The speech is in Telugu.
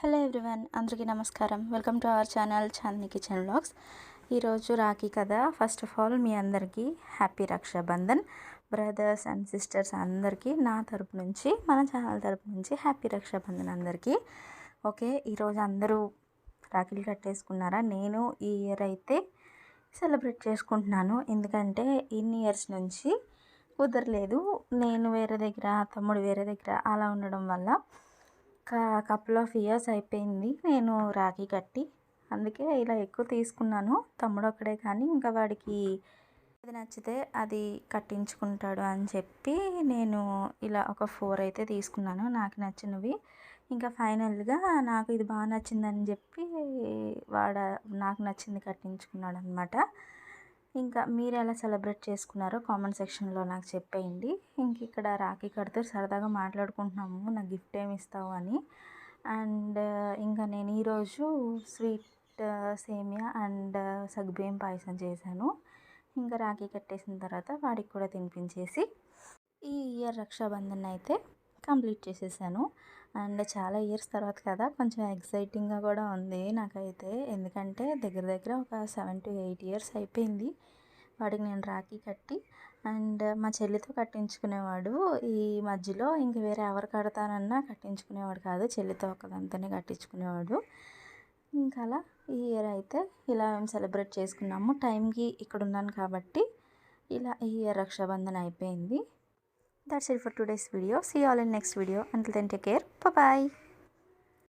హలో ఎవ్రీవన్, అందరికీ నమస్కారం. Welcome to our channel Chandini kitchen vlogs. ఈరోజు రాఖీ కదా. ఫస్ట్ ఆఫ్ ఆల్ మీ అందరికీ happy Rakshabandhan. Brothers and sisters అందరికీ నా తరపు నుంచి, మన ఛానల్ తరపు నుంచి హ్యాపీ రక్షాబంధన్ అందరికీ. ఓకే, ఈరోజు అందరూ రాఖీలు కట్టేసుకున్నారా? నేను ఈ ఇయర్ అయితే సెలబ్రేట్ చేసుకుంటున్నాను. ఎందుకంటే ఇన్ని ఇయర్స్ నుంచి కుదరలేదు. నేను వేరే దగ్గర, తమ్ముడు వేరే దగ్గర అలా ఉండడం వల్ల కపుల్ ఆఫ్ ఇయర్స్ అయిపోయింది నేను రాఖీ కట్టి. అందుకే ఇలా ఎక్కువ తీసుకున్నాను. తమ్ముడు ఒక్కడే, కానీ ఇంకా వాడికి అది నచ్చితే అది కట్టించుకుంటాడు అని చెప్పి నేను ఇలా ఒక 4 అయితే తీసుకున్నాను, నాకు నచ్చినవి. ఇంకా ఫైనల్గా నాకు ఇది బాగా నచ్చిందని చెప్పి నాకు నచ్చింది కట్టించుకున్నాడు అనమాట. ఇంకా మీరు ఎలా సెలబ్రేట్ చేసుకున్నారో కామెంట్ సెక్షన్లో నాకు చెప్పేయండి. ఇంక ఇక్కడ రాఖీ కడుతూ సరదాగా మాట్లాడుకుంటున్నాము, నాకు గిఫ్ట్ ఏమి ఇస్తావు అని. అండ్ ఇంకా నేను ఈరోజు స్వీట్ సేమియా అండ్ సగ్గుబియ్యం పాయసం చేశాను. ఇంకా రాఖీ కట్టేసిన తర్వాత వాడికి కూడా తినిపించేసి ఈ ఇయర్ రక్షాబంధన్ అయితే కంప్లీట్ చేసేసాను. అండ్ చాలా ఇయర్స్ తర్వాత కదా, కొంచెం ఎక్సైటింగ్గా కూడా ఉంది నాకైతే. ఎందుకంటే దగ్గర దగ్గర ఒక 7 to 8 ఇయర్స్ అయిపోయింది వాడికి నేను రాఖీ కట్టి. అండ్ మా చెల్లితో కట్టించుకునేవాడు. ఈ మధ్యలో ఇంక వేరే ఎవరు కడతానన్నా కట్టించుకునేవాడు కాదు, చెల్లితో ఒకదంతానే కట్టించుకునేవాడు. ఇంకా అలా ఈ ఇయర్ అయితే ఇలా మేము సెలబ్రేట్ చేసుకున్నాము. టైంకి ఇక్కడ ఉన్నాను కాబట్టి ఇలా ఈ ఇయర్ రక్షాబంధన్ అయిపోయింది. That's it for today's video. See you all in next video. Until then, take care. Bye bye.